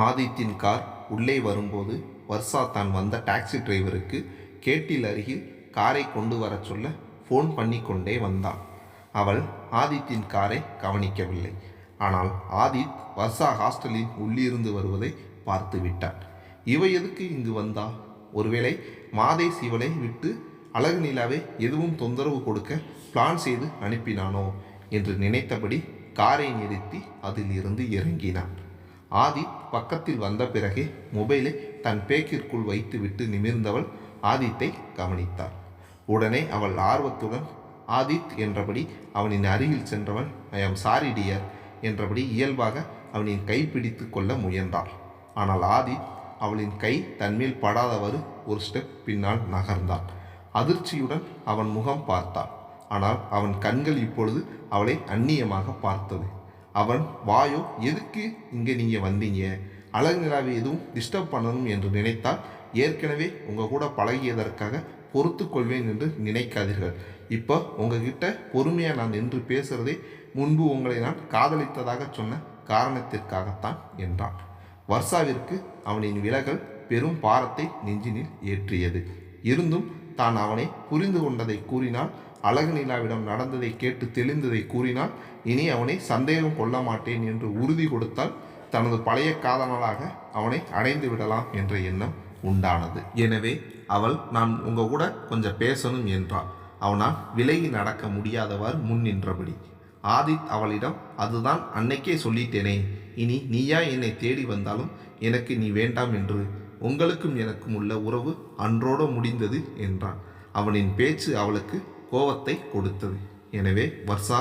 ஆதித்தின் car உள்ளே வரும்போது வர்ஷா தான் வந்த டாக்ஸி டிரைவருக்கு கேட்டில் அருகில் காரை கொண்டு வரச் சொல்ல ஃபோன் பண்ணி கொண்டே வந்தாள். அவள் ஆதித்தின் காரை கவனிக்கவில்லை. ஆனால் ஆதித் வர்ஷா ஹாஸ்டலின் உள்ளிருந்து வருவதை பார்த்து விட்டான். இவ எதுக்கு இங்கு வந்தா? ஒருவேளை மாதேஷ் இவளை விட்டு அழகு நிலாவை எதுவும் தொந்தரவு கொடுக்க பிளான் செய்து அனுப்பினானோ என்று நினைத்தபடி காரை நிறுத்தி அதில் இருந்து இறங்கினான். ஆதித் பக்கத்தில் வந்த பிறகே மொபைலை தன் பேக்கிற்குள் வைத்துவிட்டு நிமிர்ந்தவள் ஆதித்தை கவனித்தாள். உடனே அவள் ஆர்வத்துடன் ஆதித் என்றபடி அவனின் அருகில் சென்றவள் ஐ ஆம் சாரி டியர் என்றபடி இயல்பாக அவனின் கை பிடித்து கொள்ள முயன்றாள். ஆனால் ஆதித் அவளின் கை தன்மேல் படாதவாறு ஒரு ஸ்டெப் பின்னால் நகர்ந்தான். அதிர்ச்சியுடன் அவன் முகம் பார்த்தாள். ஆனால் அவன் கண்கள் இப்பொழுது அவளை அந்நியமாக பார்த்தது. அவன் வாயோ எதுக்கு இங்கே நீங்கள் வந்தீங்க, அழகு நிலாவை எதுவும் டிஸ்டர்ப் பண்ணணும் என்று நினைத்தால் ஏற்கனவே உங்கள் கூட பழகியதற்காக பொறுத்து கொள்வேன் என்று நினைக்காதீர்கள். இப்போ உங்ககிட்ட பொறுமையாக நான் நின்று பேசுகிறதே முன்பு உங்களை நான் காதலித்ததாக சொன்ன காரணத்திற்காகத்தான் என்றான். வர்ஷாவிற்கு அவனின் விலகல் பெரும் பாரத்தை நெஞ்சினில் ஏற்றியது. இருந்தும் தான் அவனை புரிந்து கொண்டதை கூறினால், அழகு நிலாவிடம் நடந்ததை கேட்டு தெளிந்ததை கூறினால், இனி அவனை சந்தேகம் கொள்ள மாட்டேன் என்று உறுதி கொடுத்தால் தனது பழைய காதலனாக அவனை அடைந்து விடலாம் என்ற எண்ணம் உண்டானது. எனவே அவள் நான் உங்க கூட கொஞ்சம் பேசணும் என்றாள். அவனால் விலகி நடக்க முடியாதவாறு முன் நின்றபடி. ஆதித் அவளிடம் அதுதான் அன்னைக்கே சொல்லிட்டேனே, இனி நீயா என்னை தேடி வந்தாலும் எனக்கு நீ வேண்டாம் என்று, உங்களுக்கும் எனக்கும் உள்ள உறவு அன்றோடு முடிந்தது என்றான். அவனின் பேச்சு அவளுக்கு கோபத்தை கொடுத்தது. எனவே வர்ஷா,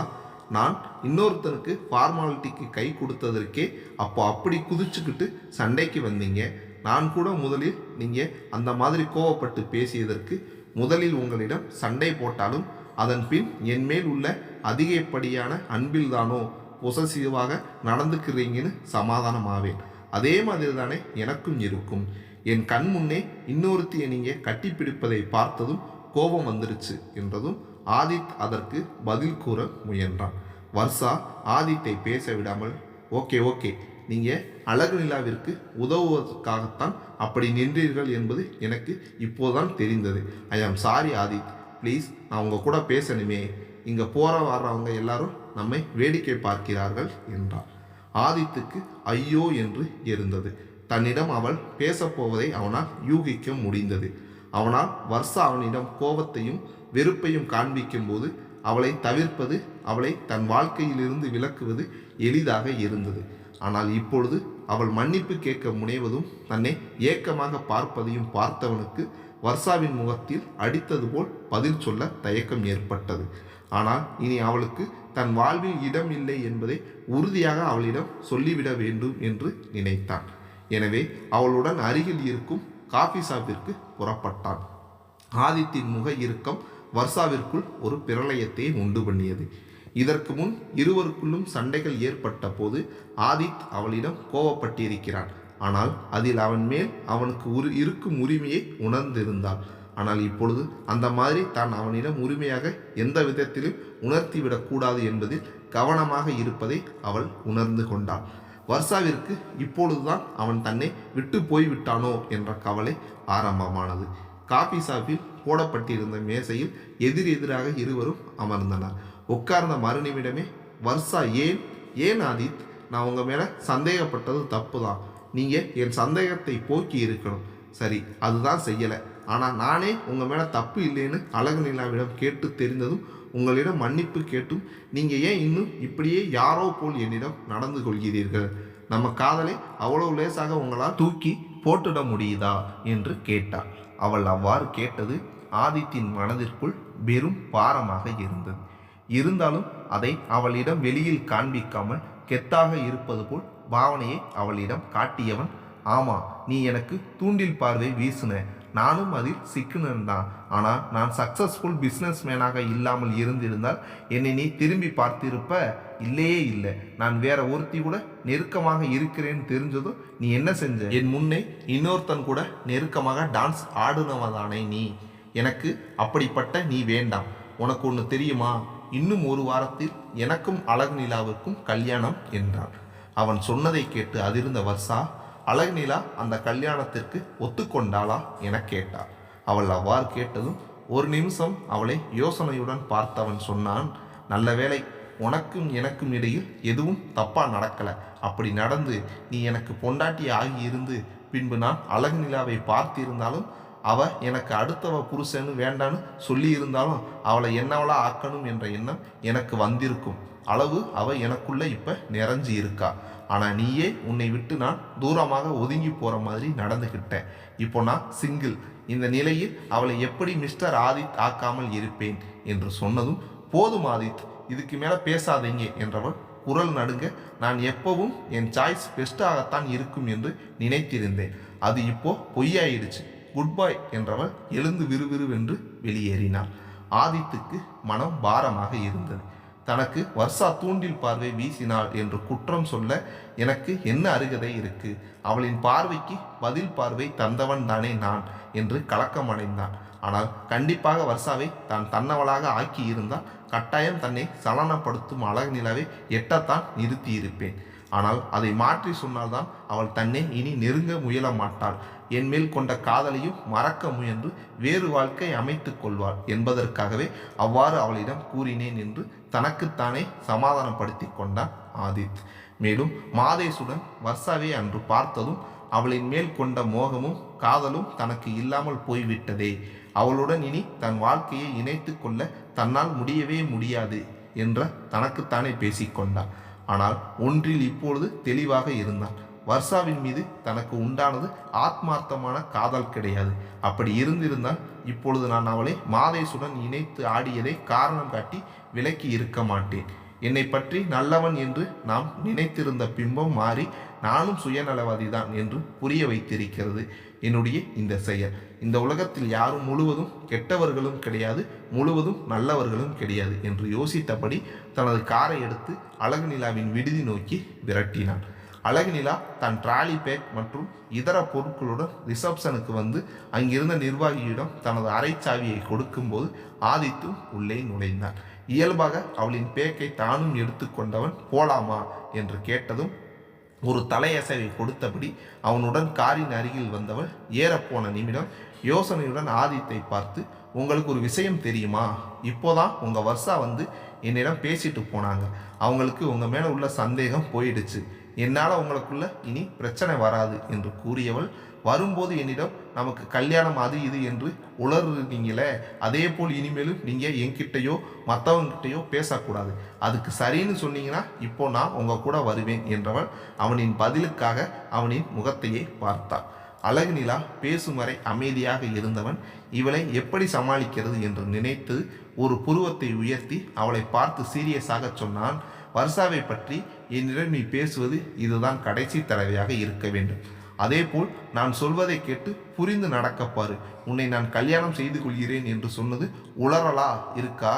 நான் இன்னொருத்தனுக்கு ஃபார்மாலிட்டிக்கு கை கொடுத்ததற்கே அப்போ அப்படி குதிச்சுக்கிட்டு சண்டைக்கு வந்தீங்க. நான் கூட முதலில் நீங்கள் அந்த மாதிரி கோவப்பட்டு பேசியதற்கு முதலில் உங்களிடம் சண்டை போட்டாலும் அதன் பின் என்மேல் உள்ள அதிகப்படியான அன்பில்தானோ பொசசிவாக நடந்துக்கிறீங்கன்னு சமாதானமாவேன். அதே மாதிரி தானே எனக்கும் இருக்கும். என் கண் முன்னே இன்னொருத்தியை நீங்கள் கட்டிப்பிடிப்பதை பார்த்ததும் கோபம் வந்துருச்சு என்றதும் ஆதித் அதற்கு பதில் கூற முயன்றான். வர்ஷா ஆதித்தை பேச விடாமல் ஓகே நீங்கள் அழகு நிலாவிற்கு உதவுவதற்காகத்தான் அப்படி நின்றீர்கள் என்பது எனக்கு இப்போதான் தெரிந்தது. ஐ ஆம் சாரி ஆதித், ப்ளீஸ் நான் உங்கள் கூட பேசணுமே. இங்கே போகிற வர்றவங்க எல்லாரும் நம்மை வேடிக்கை பார்க்கிறார்கள் என்றார். ஆதித்துக்கு ஐயோ என்று இருந்தது. தன்னிடம் அவள் பேசப்போவதை அவனால் யூகிக்க முடிந்தது. அவனால் வர்ஷா அவனிடம் கோபத்தையும் வெறுப்பையும் காண்பிக்கும் போது அவளை தவிர்ப்பது, அவளை தன் வாழ்க்கையிலிருந்து விலக்குவது எளிதாக இருந்தது. ஆனால் இப்பொழுது அவள் மன்னிப்பு கேட்க முனைவதும் தன்னை ஏக்கமாக பார்ப்பதையும் பார்த்தவனுக்கு வர்ஷாவின் முகத்தில் அடித்தது போல் பதில் சொல்ல தயக்கம் ஏற்பட்டது. ஆனால் இனி அவளுக்கு தன் வாழ்வில் இடம் இல்லை என்பதை உறுதியாக அவளிடம் சொல்லிவிட வேண்டும் என்று நினைத்தான். எனவே அவளுடன் அருகில் இருக்கும் காஃபி ஷாப்பிற்கு புறப்பட்டான். ஆதித்தின் முக இறுக்கம் வர்ஷாவிற்குள் ஒரு பிரளயத்தை உண்டு பண்ணியது. இதற்கு முன் இருவருக்குள்ளும் சண்டைகள் ஏற்பட்ட போது ஆதித் அவளிடம் கோபப்பட்டிருக்கிறான். ஆனால் அதில் அவன் மேல் அவனுக்கு இருக்கும் உரிமையை உணர்ந்திருந்தாள். ஆனால் இப்பொழுது அந்த மாதிரி தான் அவனிடம் உரிமையாக எந்த விதத்திலும் உணர்த்திவிடக்கூடாது என்பதில் கவனமாக இருப்பதை அவள் உணர்ந்து கொண்டாள். வர்ஷாவிற்கு இப்பொழுதுதான் அவன் தன்னை விட்டு போய்விட்டானோ என்ற கவலை ஆரம்பமானது. காஃபி ஷாப்பில் போடப்பட்டிருந்த மேசையில் எதிரெதிராக இருவரும் அமர்ந்தனர். உட்கார்ந்த மறுநிமிடமே வர்ஷா ஏன் ஆதித், நான் உங்கள் மேலே சந்தேகப்பட்டது தப்பு தான். நீங்கள் என் சந்தேகத்தை போக்கி இருக்கணும். சரி, அதுதான் செய்யலை. ஆனால் நானே உங்கள் மேலே தப்பு இல்லைன்னு அழகு நிலாவிடம் கேட்டு தெரிந்ததும் உங்களிடம் மன்னிப்பு கேட்டும் நீங்கள் ஏன் இன்னும் இப்படியே யாரோ போல் என்னிடம் நடந்து கொள்கிறீர்கள்? நம்ம காதலை அவ்வளவு லேசாக உங்களால் தூக்கி போட்டுட முடியுதா என்று கேட்டாள். அவள் அவ்வாறு கேட்டது ஆதித்தின் மனதிற்குள் பெரும் பாரமாக இருந்தது. இருந்தாலும் அதை அவளிடம் வெளியில் காண்பிக்காமல் கெத்தாக இருப்பது போல் பாவனையை அவளிடம் காட்டியவன், ஆமா, நீ எனக்கு தூண்டில் பார்வை வீசுன, நானும் அதில் சிக்கினன் தான். ஆனால் நான் சக்சஸ்ஃபுல் பிஸ்னஸ் மேனாக இல்லாமல் இருந்திருந்தால் என்னை நீ திரும்பி பார்த்திருப்ப. இல்லையே இல்லை. நான் வேற ஒருத்தி கூட நெருக்கமாக இருக்கிறேன்னு தெரிஞ்சதும் நீ என்ன செஞ்ச? என் முன்னே இன்னொருத்தன் கூட நெருக்கமாக டான்ஸ் ஆடுனவதானே நீ. எனக்கு அப்படிப்பட்ட நீ வேண்டாம். உனக்கு ஒன்று தெரியுமா, இன்னும் ஒரு வாரத்தில் எனக்கும் அழகு நிலாவிற்கும் கல்யாணம் என்றான். அவன் சொன்னதை கேட்டு அதிர்ந்த வர்ஷா, அழகுநிலா அந்த கல்யாணத்திற்கு ஒத்துக்கொண்டாளா என கேட்டார். அவள் அவ்வாறு கேட்டதும் ஒரு நிமிஷம் அவளை யோசனையுடன் பார்த்தவன் சொன்னான், நல்ல வேளை, உனக்கும் எனக்கும் இடையில் எதுவும் தப்பா நடக்கல. அப்படி நடந்து நீ எனக்கு பொண்டாட்டி ஆகி இருந்து பின்பு நான் அழகுநிலாவை பார்த்திருந்தாலும் அவ எனக்கு அடுத்தவ புருஷன்னு வேண்டான்னு சொல்லி இருந்தாலும் அவளை என்னவளா ஆக்கணும் என்ற எண்ணம் எனக்கு வந்திருக்கும் அளவு அவ எனக்குள்ள இப்ப நிறைஞ்சி இருக்கா. ஆனா நீயே உன்னை விட்டு நான் தூரமாக ஒதுங்கி போற மாதிரி நடந்துகிட்டேன். இப்போ நான் சிங்கிள். இந்த நிலையில் அவளை எப்படி மிஸ்டர் ஆதித் ஆக்காமல் இருப்பேன் என்று சொன்னதும், போதும் ஆதித், இதுக்கு மேல பேசாதீங்க என்றவள் குரல் நடுங்க, நான் எப்பவும் என் சாய்ஸ் பெஸ்டாகத்தான் இருக்கும் என்று நினைத்திருந்தேன். அது இப்போ பொய்யாயிடுச்சு. குட் பாய் என்றவள் எழுந்து விறுவிறுவென்று வெளியேறினாள். ஆதித்துக்கு மனம் பாரமாக இருந்தது. தனக்கு வர்ஷா தூண்டில் பார்வை வீசினாள் என்று குற்றம் சொல்ல எனக்கு என்ன அருகதை இருக்கு? அவளின் பார்வைக்கு பதில் பார்வை தந்தவன் தானே நான் என்று கலக்கமடைந்தான். ஆனால் கண்டிப்பாக வர்ஷாவை தான் தன்னவளாக ஆக்கி இருந்தால் கட்டாயம் தன்னை சலனப்படுத்தும் அழகுநிலாவை எட்டத்தான் நிறுத்தியிருப்பேன். ஆனால் அதை மாற்றி சொன்னால்தான் அவள் தன்னை இனி நெருங்க முயல மாட்டாள். என் மேல் கொண்ட காதலையும் மறக்க முயன்று வேறு வாழ்க்கை அமைத்து கொள்வாள் என்பதற்காகவே அவ்வாறு அவளிடம் கூறினேன் என்று தனக்குத்தானே சமாதானப்படுத்தி கொண்டான் ஆதித். மேலும் மாதேஷுடன் வர்ஷாவை அன்று பார்த்ததும் அவளின் மேல் கொண்ட மோகமும் காதலும் தனக்கு இல்லாமல் போய்விட்டதே, அவளுடன் இனி தன் வாழ்க்கையை இணைத்து கொள்ள தன்னால் முடியவே முடியாது என்ற தனக்குத்தானே பேசிக்கொண்டான். ஆனால் ஒன்றில் இப்பொழுது தெளிவாக இருந்தான். வர்ஷாவின் மீது தனக்கு உண்டானது ஆத்மார்த்தமான காதல் கிடையாது. அப்படி இருந்திருந்தால் இப்பொழுது நான் அவளை மாதேஷுடன் இணைத்து ஆடியதை காரணம் காட்டி விலக்கி இருக்க மாட்டேன். என்னை பற்றி நல்லவன் என்று நாம் நினைத்திருந்த பிம்பம் மாறி நானும் சுயநலவாதிதான் என்று புரிய வைத்திருக்கிறது என்னுடைய இந்த செயல். இந்த உலகத்தில் யாரும் முழுவதும் கெட்டவர்களும் கிடையாது, முழுவதும் நல்லவர்களும் கிடையாது என்று யோசித்தபடி தனது காரை எடுத்து அழகுநிலாவின் விடுதி நோக்கி விரட்டினான். அழகுநிலா தன் ட்ராலி பேக் மற்றும் இதர பொருட்களுடன் ரிசப்ஷனுக்கு வந்து அங்கிருந்த நிர்வாகியிடம் தனது அறைச்சாவியை கொடுக்கும்போது ஆதித்தும் உள்ளே நுழைந்தான். இயல்பாக அவளின் பேக்கை தானும் எடுத்துக்கொண்டவன் போலாமா என்று கேட்டதும் ஒரு தலையசைவை கொடுத்தபடி அவனுடன் காரின் அருகில் வந்தவள் ஏறப்போன நிமிடம் யோசனையுடன் ஆதித்தை பார்த்து, உங்களுக்கு ஒரு விஷயம் தெரியுமா? இப்போதான் உங்கள் வர்ஷா வந்து என்னிடம் பேசிட்டு போனாங்க. அவங்களுக்கு உங்கள் மேலே உள்ள சந்தேகம் போயிடுச்சு. என்னால் உங்களுக்குள்ள இனி பிரச்சனை வராது என்று கூறியவள், வரும்போது என்னிடம் நமக்கு கல்யாணம் அது இது என்று உளறுறீங்களே, அதே போல் இனிமேலும் நீங்கள் என்கிட்டையோ மற்றவங்கிட்டையோ பேசக்கூடாது. அதுக்கு சரின்னு சொன்னீங்கன்னா இப்போ நான் உங்கள் கூட வருவேன் என்றவள் அவனின் பதிலுக்காக அவனின் முகத்தையே பார்த்தாள். அழகுநிலா பேசும் வரை அமைதியாக இருந்தவன் இவளை எப்படி சமாளிக்கிறது என்று நினைத்து ஒரு புருவத்தை உயர்த்தி அவளை பார்த்து சீரியஸாக சொன்னான், வர்ஷாவை பற்றி என்னிடம் நீ பேசுவது இதுதான் கடைசி தடவையாக இருக்க வேண்டும். அதேபோல் நான் சொல்வதை கேட்டு புரிந்து நடக்கப்பாரு. உன்னை நான் கல்யாணம் செய்து கொள்கிறேன் என்று சொன்னது உளறலா இருக்கா?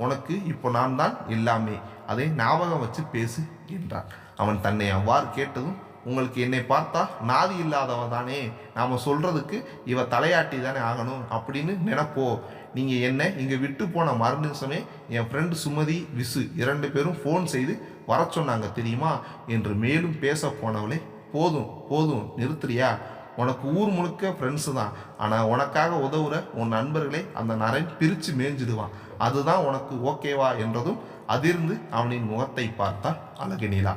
உனக்கு இப்போ நான் தான் எல்லாமே, அதை ஞாபகம் வச்சு பேசு என்றான். அவன் தன்னை அவ்வாறு கேட்டதும், உங்களுக்கு என்னை பார்த்தா நாதி இல்லாதவ தானே, நாம் சொல்கிறதுக்கு இவ தலையாட்டி தானே ஆகணும் அப்படின்னு நினைப்போ? நீங்கள் என்ன இங்கே விட்டு போன மறுநிமிஷமே என் ஃப்ரெண்டு சுமதி, விசு 2 பேரும் ஃபோன் செய்து வர சொன்னாங்க தெரியுமா என்று மேலும் பேச போனவளே, போதும் போதும் நிறுத்துறியா? உனக்கு ஊர் முழுக்க ஃப்ரெண்ட்ஸு தான், ஆனால் உனக்காக உதவுற உன் நண்பர்களை அந்த நரன் பிரித்து மேய்ஞ்சிடுவான். அதுதான் உனக்கு ஓகேவா என்றதும் அதிர்ந்து அவனின் முகத்தை பார்த்தாள் அழகுநிலா.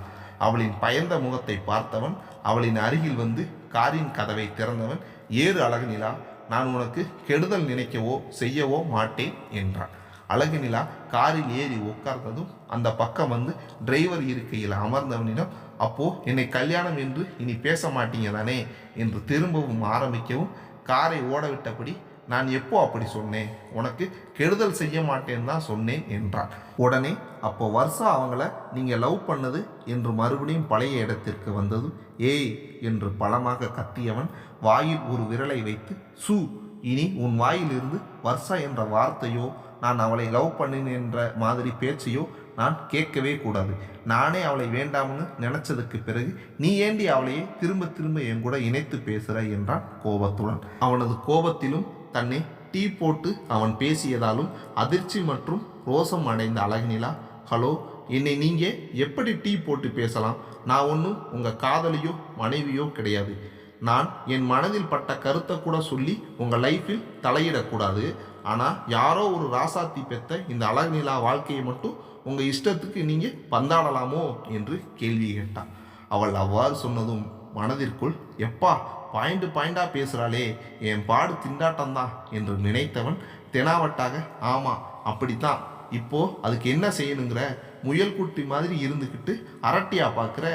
அவளின் பயந்த முகத்தை பார்த்தவன் அவளின் அருகில் வந்து காரின் கதவை திறந்தவன், ஏறு அழகுநிலா, நான் உனக்கு கெடுதல் நினைக்கவோ செய்யவோ மாட்டேன் என்றான். அழகுநிலா காரில் ஏறி உட்கார்ந்ததும் அந்த பக்கம் வந்து டிரைவர் இருக்கையில் அமர்ந்தவனிடம், அப்போ என்னை கல்யாணம் என்று இனி பேச மாட்டீங்க தானே என்று திரும்பவும் ஆரம்பிக்கவும் காரை ஓடவிட்டபடி, நான் எப்போ அப்படி சொன்னேன்? உனக்கு கெடுதல் செய்ய மாட்டேன்னு தான் சொன்னேன் என்றான். உடனே அப்போ வர்ஷா அவங்கள நீங்கள் லவ் பண்ணது என்று மறுபடியும் பழைய இடத்திற்கு வந்ததும், ஏய் என்று பலமாக கத்தியவன் வாயில் ஒரு விரலை வைத்து, சு, இனி உன் வாயிலிருந்து வர்ஷா என்ற வார்த்தையோ நான் அவளை லவ் பண்ணினேன் என்ற மாதிரி பேச்சையோ நான் கேட்கவே கூடாது. நானே அவளை வேண்டாம்னு நினைச்சதுக்கு பிறகு நீ ஏண்டி அவளையே திரும்ப திரும்ப என் கூட இணைத்து பேசுகிற என்றான் கோபத்துடன். அவனது கோபத்திலும் தன்னை டீ போட்டு அவன் பேசியதாலும் அதிர்ச்சி மற்றும் ரோசம் அடைந்த அழகுநிலா, ஹலோ, என்னை நீங்கள் எப்படி டீ போட்டு பேசலாம்? நான் ஒன்றும் உங்கள் காதலியோ மனைவியோ கிடையாது. நான் என் மனதில் பட்ட கருத்தை கூட சொல்லி உங்கள் லைஃப்பில் தலையிடக்கூடாது. ஆனால் யாரோ ஒரு ராசாத்தி பெத்த இந்த அழகு நிலா வாழ்க்கையை மட்டும் உங்கள் இஷ்டத்துக்கு நீங்கள் பந்தாடலாமோ என்று கேள்வி கேட்டான். அவள் அவ்வாறு சொன்னதும் மனதிற்குள், எப்பா பாயிண்டாக பேசுகிறாளே, என் பாடு திண்டாட்டம்தான் என்று நினைத்தவன் தெனாவட்டாக, ஆமாம் அப்படித்தான், இப்போ அதுக்கு என்ன செய்யணுங்கிற, முயல் குட்டி மாதிரி இருந்துக்கிட்டு அரட்டியா பார்க்குற,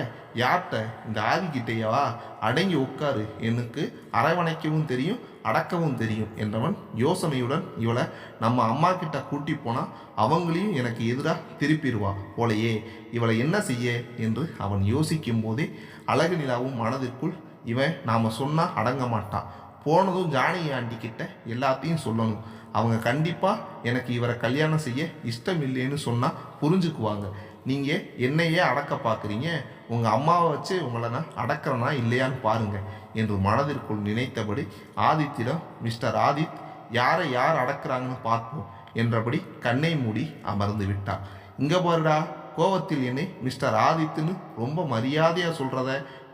யார்கிட்ட, இந்த ஆதிக்கிட்டையவா, அடங்கி உட்காரு, எனக்கு அரவணைக்கவும் தெரியும் அடக்கவும் தெரியும் என்றவன் யோசனையுடன், இவளை நம்ம அம்மா கிட்ட கூட்டி போனால் அவங்களையும் எனக்கு எதிராக திருப்பிடுவா போலையே, இவளை என்ன செய்ய என்று அவன் யோசிக்கும் போதே அழகு நிலாவும் மனதிற்குள், இவன் நாம் சொன்னால் அடங்க மாட்டான், போனதும் ஜானகி ஆண்டி கிட்ட எல்லாத்தையும் சொல்லணும், அவங்க கண்டிப்பாக எனக்கு இவரை கல்யாணம் செய்ய இஷ்டம் இல்லைன்னு சொன்னால் புரிஞ்சுக்குவாங்க, நீங்கள் என்னையே அடக்க பார்க்குறீங்க, உங்கள் அம்மாவை வச்சு உங்களை நான் அடக்கிறனா இல்லையான்னு பாருங்கள் என்று மனதிற்குள் நினைத்தபடி ஆதித்திடம், மிஸ்டர் ஆதித், யாரை யார் அடக்கிறாங்கன்னு பார்ப்போம் என்றபடி கண்ணை மூடி அமர்ந்து விட்டார். இங்கே பாருடா, கோவத்தில் என்னை மிஸ்டர் ஆதித்துன்னு ரொம்ப மரியாதையாக சொல்கிறத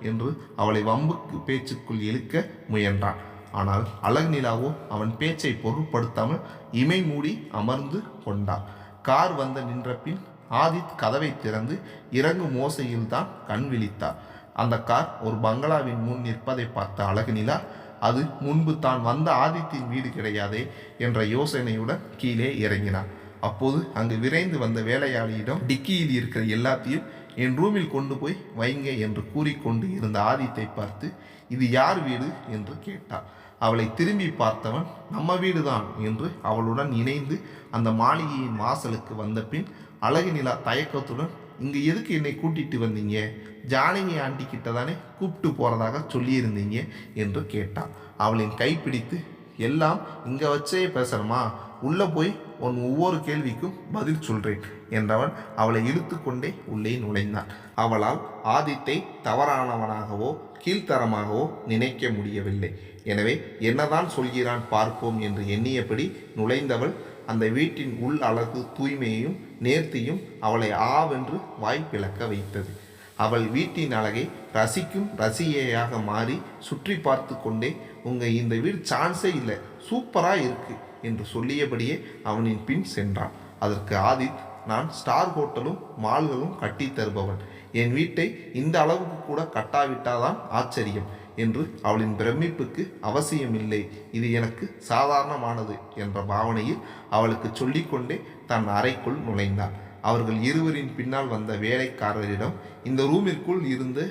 என்று அவளை வம்புக்கு பேச்சுக்குள் இழுக்க முயன்றான். ஆனால் அழகு நிலாவோ அவன் பேச்சை பொருட்படுத்தாமல் இமை மூடி அமர்ந்து கொண்டார். கார் வந்து நின்ற பின் ஆதித் கதவை திறந்து இறங்கும் ஓசையில்தான் கண் விழித்தார். அந்த கார் ஒரு பங்களாவின் முன் நிற்பதை பார்த்த அழகு நிலா, அது முன்பு தான் வந்த ஆதித்தின் வீடு கிடையாதே என்ற யோசனையுடன் கீழே இறங்கினார். அப்போது அங்கு விரைந்து வந்த வேலையாளியிடம், டிக்கியில் இருக்கிற எல்லாத்தையும் என் ரூமில் கொண்டு போய் வைங்க என்று கூறிக்கொண்டு இருந்த ஆதித்தை பார்த்து, இது யார் வீடு என்று கேட்டார். அவளை திரும்பி பார்த்தவன், நம்ம வீடுதான் என்று அவளுடன் இணைந்து அந்த மாளிகையின் வாசலுக்கு வந்த பின் அழகு நிலா தயக்கத்துடன், இங்கே எதுக்கு என்னை கூட்டிட்டு வந்தீங்க, ஜானகி ஆண்டி கிட்ட தானே கூப்பிட்டு போகிறதாக சொல்லியிருந்தீங்க என்று கேட்டான். அவளின் கைப்பிடித்து, எல்லாம் இங்கே வச்சே பேசுகிறமா, உள்ளே போய் உன் ஒவ்வொரு கேள்விக்கும் பதில் சொல்கிறேன் என்றவன் அவளை இழுத்து கொண்டே உள்ளே நுழைந்தான். அவளால் ஆதித்தை தவறானவனாகவோ கீழ்த்தரமாகவோ நினைக்க முடியவில்லை. எனவே என்னதான் சொல்கிறான் பார்ப்போம் என்று எண்ணியபடி நுழைந்தவள் அந்த வீட்டின் உள் அழகு தூய்மையையும் நேர்த்தியும் அவளை ஆவென்று வாய் பிளக்க வைத்தது. அவள் வீட்டின் அழகை ரசிக்கும் ரசிகையாக மாறி சுற்றி பார்த்து கொண்டே, உங்கள் இந்த வீடு சான்ஸே இல்லை, சூப்பராக இருக்கு என்று சொல்லியபடியே அவனின் பின் சென்றான். அதற்கு ஆதித், நான் ஸ்டார் ஹோட்டலும் மால்களும் கட்டி தருபவன், என் வீட்டை இந்த அளவுக்கு கூட கட்டாவிட்டாதான் ஆச்சரியம் என்று அவளின் பிரமிப்புக்கு அவசியமில்லை, இது எனக்கு சாதாரணமானது என்ற பாவனையில் அவளுக்கு சொல்லிக்கொண்டே தன் அறைக்குள் நுழைந்தார். அவர்கள் இருவரின் பின்னால் வந்த வேலைக்காரரிடம் இந்த ரூமிற்குள் இருந்து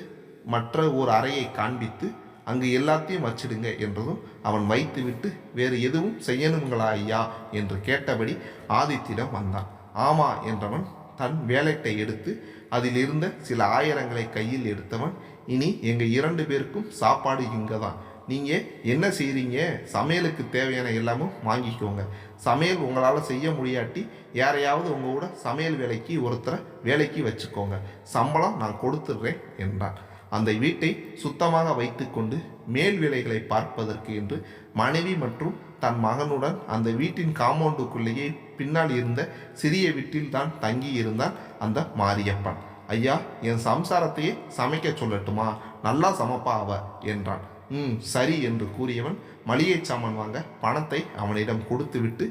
மற்ற ஒரு அறையை காண்பித்து அங்கு எல்லாத்தையும் வச்சிடுங்க என்றதும் அவன் வைத்துவிட்டு, வேறு எதுவும் செய்யணுங்களா ஐயா என்று கேட்டபடி ஆதித்திடம் வந்தான். ஆமா என்றவன் தன் வேலட்டை எடுத்து அதில் இருந்த சில ஆயிரங்களை கையில் எடுத்தவன், இனி எங்கள் 2 பேருக்கும் சாப்பாடு இங்கே தான், நீங்கள் என்ன செய்கிறீங்க, சமையலுக்கு தேவையான எல்லாமும் வாங்கிக்கோங்க, சமையல் உங்களால் செய்ய முடியாட்டி யாரையாவது உங்கள் கூட சமையல் வேலைக்கு ஒருத்தரை வேலைக்கு வச்சுக்கோங்க, சம்பளம் நான் கொடுத்துட்றேன் என்றான். அந்த வீட்டை சுத்தமாக வைத்து கொண்டு மேல் வேலைகளை பார்ப்பதற்கு என்று மனைவி மற்றும் தன் மகனுடன் அந்த வீட்டின் காம்பவுண்டுக்குள்ளேயே பின்னால் இருந்த சிறிய வீட்டில் தான் தங்கி இருந்தான் அந்த மாரியப்பன். ஐயா, என் சம்சாரத்தையே சமைக்க சொல்லட்டுமா, நல்லா சமைப்பா அவ என்றான். சரி என்று கூறியவன் மளிகை சாமான் வாங்க பணத்தை அவனிடம் கொடுத்துவிட்டு,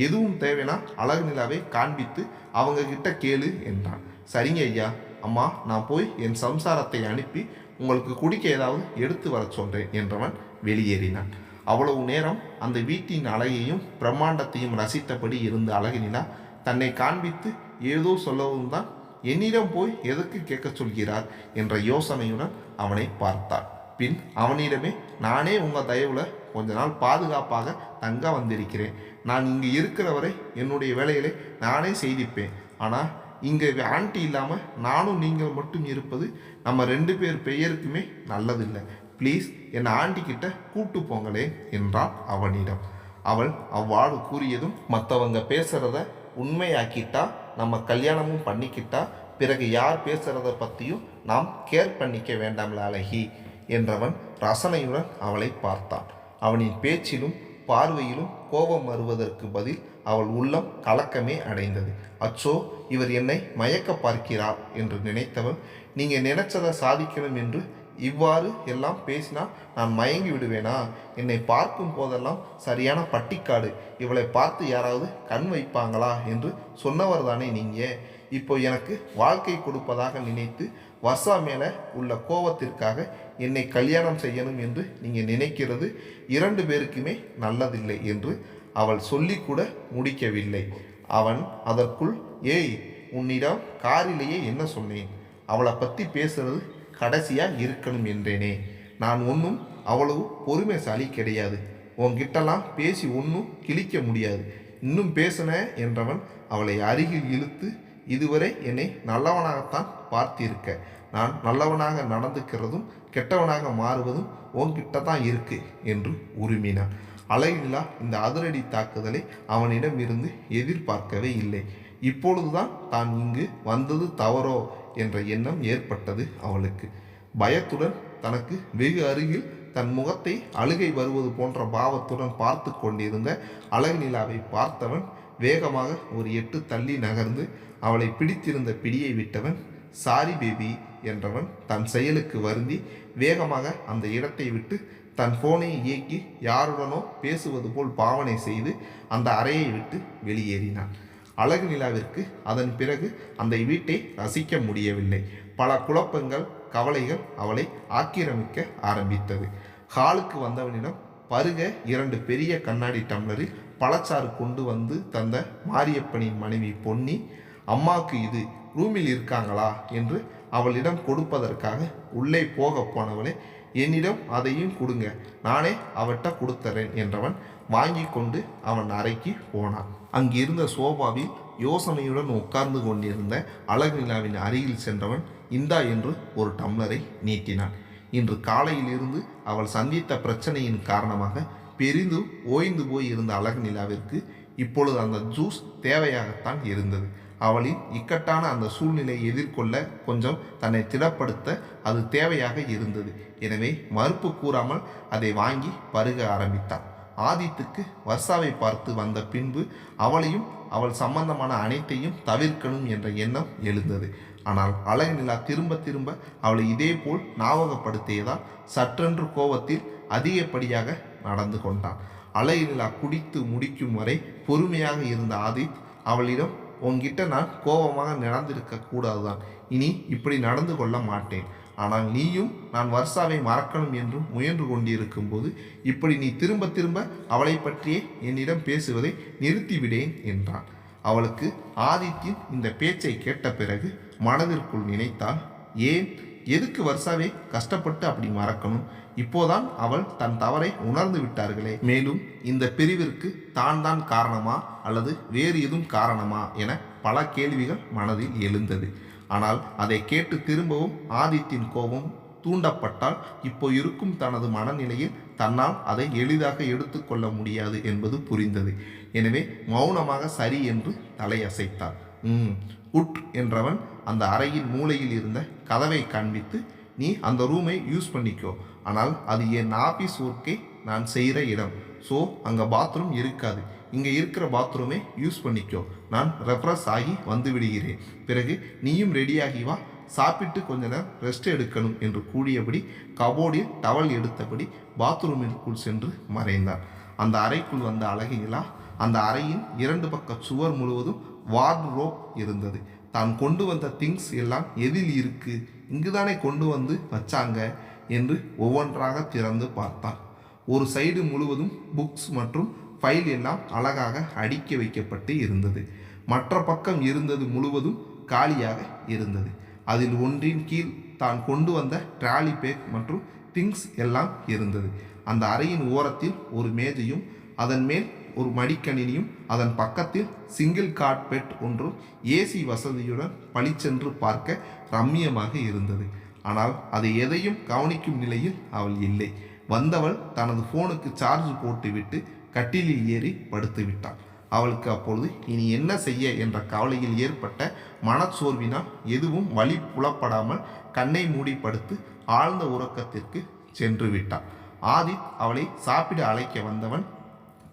எதுவும் தேவைனா அழகு நிலாவை காண்பித்து அவங்க கிட்ட கேளு என்றான். சரிங்க ஐயா, அம்மா நான் போய் என் சம்சாரத்தை அனுப்பி உங்களுக்கு குடிக்க ஏதாவது எடுத்து வர சொல்கிறேன் என்றவன் வெளியேறினான். அவ்வளவு நேரம் அந்த வீட்டின் அழகையும் பிரம்மாண்டத்தையும் ரசித்தபடி இருந்த அழகு நிலா தன்னை காண்பித்து ஏதோ சொல்லவும் தான், என்னிடம் போய் எதற்கு கேட்க சொல்கிறார் என்ற யோசனையுடன் அவனை பார்த்தார். பின் அவனிடமே, நானே உங்கள் தயவில் கொஞ்ச நாள் பாதுகாப்பாக தங்க வந்திருக்கிறேன், நான் இங்கு இருக்கிற வரை என்னுடைய வேலைகளை நானே செய்திப்பேன், ஆனால் இங்கே ஆண்டி இல்லாமல் நானும் நீங்கள் மட்டும் இருப்பது நம்ம 2 பேர் பெயருக்குமே நல்லதில்லை, ப்ளீஸ் என்னை ஆண்டி கிட்ட கூட்டு போங்களே என்றாள் அவனிடம். அவள் அவ்வாறு கூறியதும், மற்றவங்க பேசுகிறத உண்மையாக்கிட்டா நம்ம கல்யாணமும் பண்ணிக்கிட்டா பிறகு யார் பேசுகிறத பற்றியும் நாம் கேர் பண்ணிக்க வேண்டாம்ல அழகி என்றவன் ரசனையுடன் அவளை பார்த்தான். அவனின் பேச்சிலும் பார்வையிலும் கோபம் வருவதற்கு பதில் அவள் உள்ளம் கலக்கமே அடைந்தது. அச்சோ, இவர் என்னை மயக்க பார்க்கிறார் என்று நினைத்தவள், நீங்க நினைச்சதை சாதிக்கணும் என்று இவ்வாறு எல்லாம் பேசினா நான் மயங்கி விடுவேனா? என்னை பார்க்கும் போதெல்லாம் சரியான பட்டிக்காடு, இவளை பார்த்து யாராவது கண் வைப்பாங்களா என்று சொன்னவர் தானே நீங்க. இப்போ எனக்கு வாழ்க்கை கொடுப்பதாக நினைத்து வர்ஷா மேலே உள்ள கோபத்திற்காக என்னை கல்யாணம் செய்யணும் என்று நீங்கள் நினைக்கிறது 2 பேருக்குமே நல்லதில்லை என்று அவள் சொல்லிக்கூட முடிக்கவில்லை. அவன் அதற்குள், ஏய், உன்னிடம் காரிலேயே என்ன சொன்னேன்? அவளை பற்றி பேசுறது கடைசியாக இருக்கணும் என்றேனே. நான் ஒன்றும் அவ்வளவு பொறுமைசாலி கிடையாது. உன்கிட்டலாம் பேசி ஒன்றும் கிழிக்க முடியாது. இன்னும் பேசின என்றவன் அவளை அருகில் இழுத்து, இதுவரை என்னை நல்லவனாகத்தான் பார்த்திருக்க. நான் நல்லவனாக நடந்துக்கிறதும் கெட்டவனாக மாறுவதும் உன்கிட்ட தான் இருக்கு என்று உருமினான். அழகிலா இந்த அதிரடி தாக்குதலை அவனிடம் இருந்து எதிர்பார்க்கவே இல்லை. இப்பொழுதுதான் தான் இங்கு வந்தது தவறோ என்ற எண்ணம் ஏற்பட்டது அவளுக்கு. பயத்துடன் தனக்கு வெகு அருகில் தன் முகத்தை அழுகை வருவது போன்ற பாவத்துடன் பார்த்து கொண்டிருந்த அழகுநிலாவை பார்த்தவன் வேகமாக ஒரு 8 தள்ளி நகர்ந்து அவளை பிடித்திருந்த பிடியை விட்டவன், சாரி பேபி என்றவன் தன் செயலுக்கு வருந்தி வேகமாக அந்த இடத்தை விட்டு தன் போனை இயக்கி யாருடனோ பேசுவது போல் பாவனை செய்து அந்த அறையை விட்டு வெளியேறினான். அழகு நிலாவிற்கு அதன் பிறகு அந்த வீட்டை ரசிக்க முடியவில்லை. பல குழப்பங்கள், கவலைகள் அவளை ஆக்கிரமிக்க ஆரம்பித்தது. ஹாலுக்கு வந்தவனிடம் பருக 2 பெரிய கண்ணாடி டம்ளரில் பழச்சாறு கொண்டு வந்து தந்த மாரியப்பனின் மனைவி பொன்னி, அம்மாவுக்கு இது ரூமில் இருக்காங்களா என்று அவளிடம் கொடுப்பதற்காக உள்ளே போக போனவளே, என்னிடம் அதையும் கொடுங்க, நானே அவட்ட கொடுத்தறேன் என்றவன் வாங்கி கொண்டு அவன் அறைக்கு போனான். அங்கிருந்த சோபாவில் யோசனையுடன் உட்கார்ந்து கொண்டிருந்த அழகு நிலாவின் அருகில் சென்றவன் இந்தா என்று ஒரு டம்ளரை நீட்டினான். இன்று காலையிலிருந்து அவள் சந்தித்த பிரச்சனையின் காரணமாக பெரிதும் ஓய்ந்து போய் இருந்த அழகு நிலாவிற்கு இப்பொழுது அந்த ஜூஸ் தேவையாகத்தான் இருந்தது. அவளின் இக்கட்டான அந்த சூழ்நிலையை எதிர்கொள்ள கொஞ்சம் தன்னை திடப்படுத்த அது தேவையாக இருந்தது. எனவே மறுப்பு கூறாமல் அதை வாங்கி பருக ஆரம்பித்தாள். ஆதித்துக்கு வர்ஷாவை பார்த்து வந்த பின்பு அவளையும் அவள் சம்பந்தமான அனைத்தையும் தவிர்க்கணும் என்ற எண்ணம் எழுந்தது. ஆனால் அழகு நிலா திரும்ப திரும்ப அவளை இதேபோல் ஞாபகப்படுத்தியதால் சற்றென்று கோபத்தில் அதிகப்படியாக நடந்து கொண்டான். அழகு நிலா குடித்து முடிக்கும் வரை பொறுமையாக இருந்த ஆதித் அவளிடம், உன்கிட்ட நான் கோபமாக நடந்திருக்க கூடாதுதான், இனி இப்படி நடந்து கொள்ள மாட்டேன். ஆனால் நீயும் நான் வர்ஷாவை மறக்கணும் என்று முயன்று கொண்டிருக்கும் போது இப்படி நீ திரும்ப திரும்ப அவளை பற்றியே என்னிடம் பேசுவதை நிறுத்திவிடேன் என்றான். அவளுக்கு ஆதித்தின் இந்த பேச்சை கேட்ட பிறகு மனதிற்குள் நினைத்தால், ஏன், எதுக்கு வர்ஷாவை கஷ்டப்பட்டு அப்படி மறக்கணும்? இப்போதான் அவள் தன் தவறை உணர்ந்து விட்டார்களே. மேலும் இந்த பிரிவிற்கு தான் காரணமா அல்லது வேறு எதுவும் காரணமா என பல கேள்விகள் மனதில் எழுந்தது. ஆனால் அதை கேட்டு திரும்பவும் ஆதித்தின் கோபம் தூண்டப்பட்டால் இப்போ இருக்கும் தனது மனநிலையில் தன்னால் அதை எளிதாக எடுத்துக்கொள்ள முடியாது என்பது புரிந்தது. எனவே மௌனமாக சரி என்று தலையசைத்தாள். உட் என்றவன் அந்த அறையின் மூலையில் இருந்த கதவை காண்பித்து, நீ அந்த ரூமை யூஸ் பண்ணிக்கோ, ஆனால் அது என் ஆஃபீஸ் ஒர்க்கை நான் செய்கிற இடம். ஸோ அங்கே பாத்ரூம் இருக்காது. இங்கே இருக்கிற பாத்ரூமை யூஸ் பண்ணிக்கோ. நான் ரெஃப்ரெஷ் ஆகி வந்து விடுகிறேன். பிறகு நீயும் ரெடியாகி வா, சாப்பிட்டு கொஞ்ச நேரம் ரெஸ்ட் எடுக்கணும் என்று கூடியபடி கபோர்டில் டவல் எடுத்தபடி பாத்ரூமிற்குள் சென்று மறைந்தார். அந்த அறைக்குள் வந்த அழகு நிலா அந்த அறையின் 2 பக்க சுவர் முழுவதும் வார்ட்ரோப் இருந்தது. தான் கொண்டு வந்த திங்ஸ் எல்லாம் எதில் இருக்கு, இங்குதானே கொண்டு வந்து வச்சாங்க என்று ஒவ்வொன்றாக திறந்து பார்த்தார். ஒரு சைடு முழுவதும் புக்ஸ் மற்றும் ஃபைல் எல்லாம் அழகாக அடுக்கி வைக்கப்பட்டு இருந்தது. மற்ற பக்கம் இருந்தது முழுவதும் காலியாக இருந்தது. அதில் ஒன்றின் கீழ் தான் கொண்டு வந்த ட்ராலி பேக் மற்றும் திங்ஸ் எல்லாம் இருந்தது. அந்த அறையின் ஓரத்தில் ஒரு மேஜையும் அதன் மேல் ஒரு மடிக்கணினியும் அதன் பக்கத்தில் சிங்கிள் கார்ட் பெட் ஒன்றும் ஏசி வசதியுடன் பளிச்சென்று பார்க்க ரம்மியமாக இருந்தது. ஆனால் அதை எதையும் கவனிக்கும் நிலையில் அவள் இல்லை. வந்தவள் தனது போனுக்கு சார்ஜ் போட்டுவிட்டு கட்டிலில் ஏறி படுத்து விட்டாள். அவளுக்கு அப்பொழுது இனி என்ன செய்ய என்ற கவலையில் ஏற்பட்ட மனச்சோர்வினால் எதுவும் வழி புலப்படாமல் கண்ணை மூடி படுத்து ஆழ்ந்த உறக்கத்திற்கு சென்று விட்டாள். ஆதித் அவளை சாப்பிட அழைக்க வந்தவன்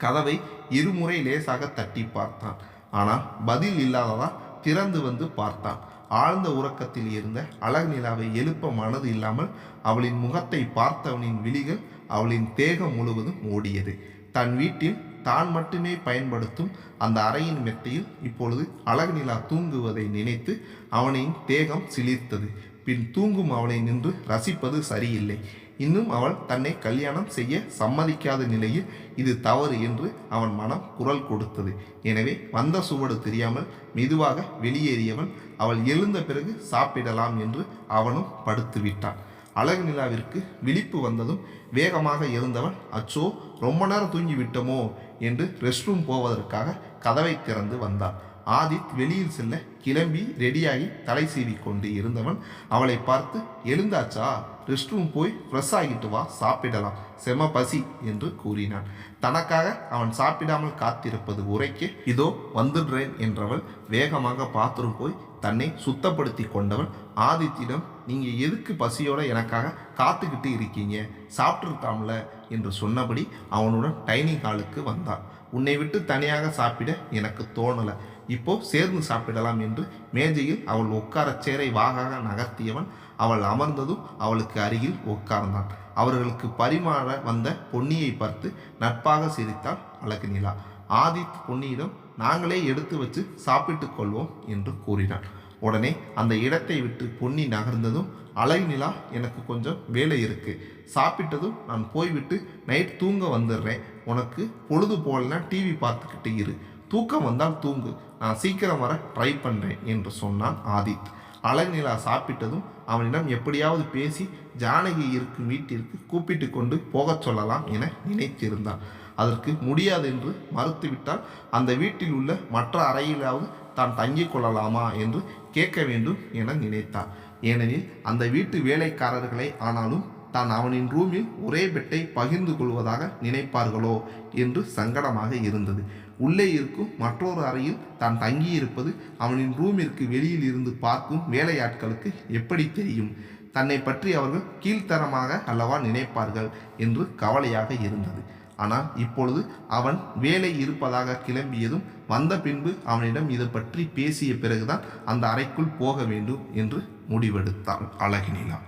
கதவை இருமுறை லேசாக தட்டி பார்த்தான். ஆனால் பதில் இல்லாததால் திறந்து வந்து பார்த்தான். ஆழ்ந்த உறக்கத்தில் இருந்த அழகு நிலாவை எழுப்ப மனது இல்லாமல் அவளின் முகத்தை பார்த்தவனின் விழிகள் அவளின் தேகம் முழுவதும் ஓடியது. தன் வீட்டில் தான் மட்டுமே பயன்படுத்தும் அந்த அறையின் மெத்தையில் இப்பொழுது அழகு நிலா தூங்குவதை நினைத்து அவனின் தேகம் சிலிர்த்தது. பின் தூங்கும் அவளை நின்று ரசிப்பது சரியில்லை. இன்னும் அவள் தன்னை கல்யாணம் செய்ய சம்மதிக்காத நிலையில் இது தவறு என்று அவன் மனம் குரல் கொடுத்தது. எனவே வந்த சுவடு தெரியாமல் மெதுவாக வெளியேறியவன் அவள் எழுந்த பிறகு சாப்பிடலாம் என்று அவனும் படுத்து விட்டான். அழகு நிலாவிற்கு விழிப்பு வந்ததும் வேகமாக எழுந்தவன், அச்சோ ரொம்ப நேரம் தூங்கி விட்டோமோ என்று ரெஸ்ட் ரூம் போவதற்காக கதவை திறந்து வந்தான். ஆதித் வெளியில் செல்ல கிளம்பி ரெடியாகி தலை சீவி கொண்டு இருந்தவன் அவளை பார்த்து, எழுந்தாச்சா, ரெஸ்ட் ரூம் போய் ஃப்ரெஷ் ஆகிட்டு வா, சாப்பிடலாம், செம பசி என்று கூறினான். தனக்காக அவன் சாப்பிடாமல் காத்திருப்பது உரைக்க இதோ வந்துடுறேன் என்றவள் வேகமாக பாத்ரூம் போய் தன்னை சுத்தப்படுத்தி கொண்டவன் ஆதித்திடம், நீங்கள் எதுக்கு பசியோட எனக்காக காத்துக்கிட்டு இருக்கீங்க, சாப்பிட்ருக்காம்ல என்று சொன்னபடி அவனுடன் டைனிங் ஹாலுக்கு வந்தான். உன்னை விட்டு தனியாக சாப்பிட எனக்கு தோணலை, இப்போ சேர்ந்து சாப்பிடலாம் என்று மேஜையில் அவள் உட்கார சேரை வாகாக நகர்த்தியவன் அவள் அமர்ந்ததும் அவளுக்கு அருகில் உட்கார்ந்தான். அவர்களுக்கு பரிமாற வந்த பொன்னியை பார்த்து நட்பாக சிரித்தாள் அழகு நிலா. ஆதித் பொன்னியிடம், நாங்களே எடுத்து வச்சு சாப்பிட்டு கொள்வோம் என்று கூறினான். உடனே அந்த இடத்தை விட்டு பொன்னி நகர்ந்ததும், அழகு நிலா, எனக்கு கொஞ்சம் வேலை இருக்கு, சாப்பிட்டதும் நான் போய்விட்டு நைட் தூங்க வந்துடுறேன், உனக்கு பொழுது போலனா டிவி பார்த்துக்கிட்டு இரு, தூக்கம் வந்தால் தூங்கு, நான் சீக்கிரம் வர ட்ரை பண்ணுறேன் என்று சொன்னான் ஆதித். அழகு நிலா சாப்பிட்டதும் அவனிடம் எப்படியாவது பேசி ஜானகி இருக்கும் வீட்டிற்கு கூப்பிட்டு கொண்டு போகச் சொல்லலாம் என நினைத்திருந்தான். அதற்கு முடியாது என்று மறுத்துவிட்டால் அந்த வீட்டில் உள்ள மற்ற அறையிலாவது தான் தங்கிக் கொள்ளலாமா என்று கேட்க வேண்டும் என நினைத்தான். ஏனெனில் அந்த வீட்டு வேலைக்காரர்களை ஆனாலும் தான் அவனின் ரூமில் ஒரே பெட்டை பகிர்ந்து கொள்வதாக நினைப்பார்களோ என்று சங்கடமாக இருந்தது. உள்ளே இருக்கும் மற்றொரு அறையில் தான் தங்கியிருப்பது அவனின் ரூமிற்கு வெளியில் இருந்து பார்க்கும் வேலையாட்களுக்கு எப்படி தெரியும்? தன்னை பற்றி அவர்கள் கீழ்த்தரமாக அல்லவா நினைப்பார்கள் என்று கவலையாக இருந்தது. ஆனால் இப்பொழுது அவன் வேலை இருப்பதாக கிளம்பியதும் வந்த பின்பு அவனிடம் இது பற்றி பேசிய பிறகுதான் அந்த அறைக்குள் போக வேண்டும் என்று முடிவெடுத்தாள் அழகு நிலா.